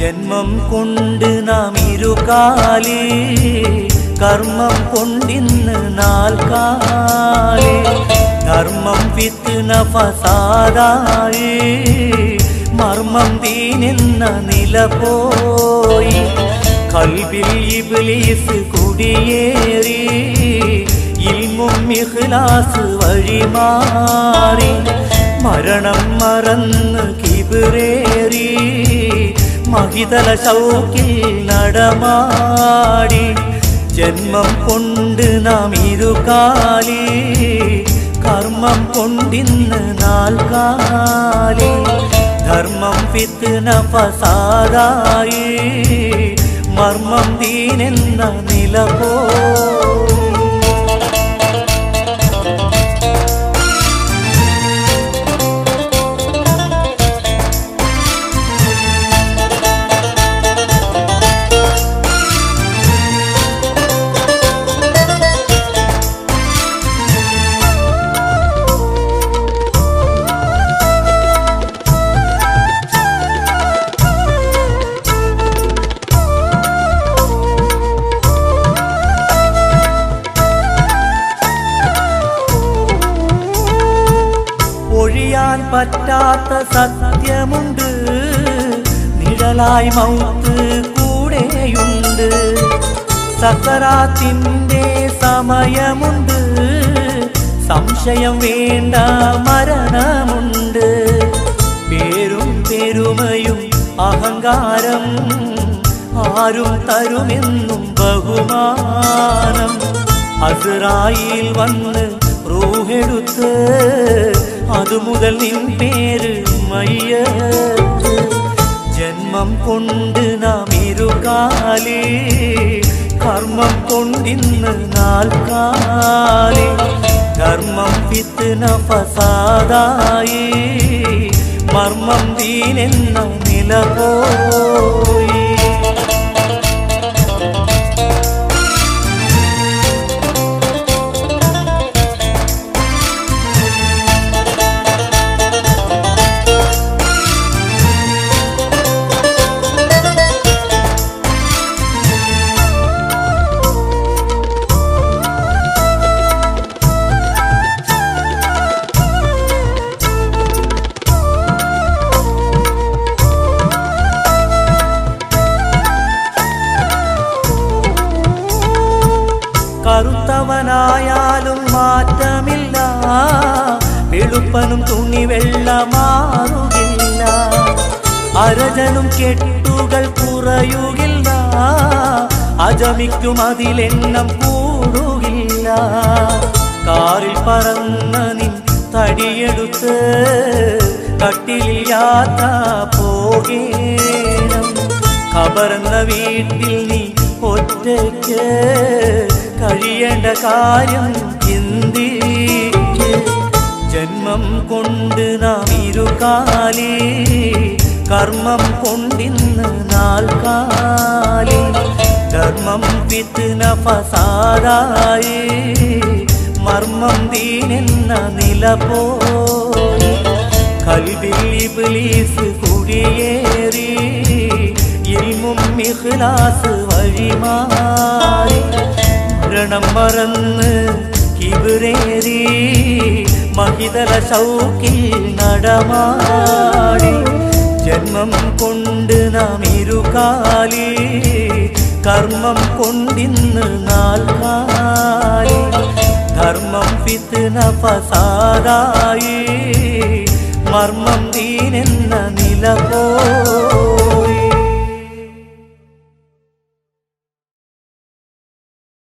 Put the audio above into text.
ജന്മം കൊണ്ട് നാം ഇരുകാലി, കർമ്മം കൊണ്ടിന്ന് നാൽക്കാലി. ധർമ്മം ഫിത്ന ഫസാദായി, മർമ്മം ദീനെന്ന നില പോയി. ഖൽബിൽ ഇബ്ലീസ് കുടിയേറി, ഇൽമും ഇഖ്ലാസ് വഴിമാറി. മരണം മറന്ന് കിബിറേറി, മഹിതല ശൗക്കിൽ നടമാടി. ജന്മം കൊണ്ട് നാം ഇരുകാലി, കർമ്മം കൊണ്ടിന്ന് നാൽക്കാലി. ധർമ്മം ഫിത്ന ഫസാദായി, മർമ്മം ദീനെന്ന നില പോയി. ഒഴിയാൻ പറ്റാത്ത സത്യമുണ്ട്, നിഴലായി മൗത്ത് കൂടെയുണ്ട്. സക്കറാത്തിന്റെ സമയമുണ്ട്, സംശയം വേണ്ട മരണമുണ്ട്. പേരും പെരുമയും അഹങ്കാരം ആരും തരുമെന്നും ബഹുമാനം. അസ്റായീൽ വന്ന് റൂഹെടുത്ത്, അതുമുതൽ നിൻ പേര് മയ്യത്ത്. ജന്മം കൊണ്ട് നാം ഇരുകാലി, കർമ്മം കൊണ്ടിന്ന് നാൽക്കാലി. ധർമ്മം ഫിത്ന ഫസാദായി, മർമ്മം ദീനെന്ന നില പോയി. കറുത്തവനായാലും മാറ്റമില്ല, വെളുപ്പനും തുണി വെള്ള മാറുകില്ല. അരജനും കെട്ടുകൾ കുറയുകില്ല, അജമിക്കും അതിലെണ്ണം കൂടുകില്ല. കാറിൽ പറന്ന നിൻ തടിയെടുത്ത്, കട്ടിലിൽ യാത്ര പോകേണം. ഖബറെന്ന വീട്ടിൽ നീ ഒറ്റയ്ക്ക് കഴിയേണ്ട കാര്യം ചിന്തിക്ക്. ജന്മം കൊണ്ട് നാം ഇരുകാലി, കർമ്മം കൊണ്ടിന്ന് നാൽക്കാലി. ധർമ്മം ഫിത്ന ഫസാദായി, മർമ്മം ദീനെന്ന നില പോയി. ഖൽബിൽ ഇബ്ലീസ് കുടിയേറി, ഇൽമും ഇഖ്ലാസ് വഴിമാറി. മരണം മറന്ന് കിബിറേറി, മഹിതല ശൗക്കിൽ നടമാടി. ജന്മം കൊണ്ട് നാം ഇരുകാലി, കർമ്മം കൊണ്ടിന്ന് നാൽക്കാലി. ധർമ്മം ഫിത്ന ഫസാദായി, മർമ്മം ദീനെന്ന നില പോയി.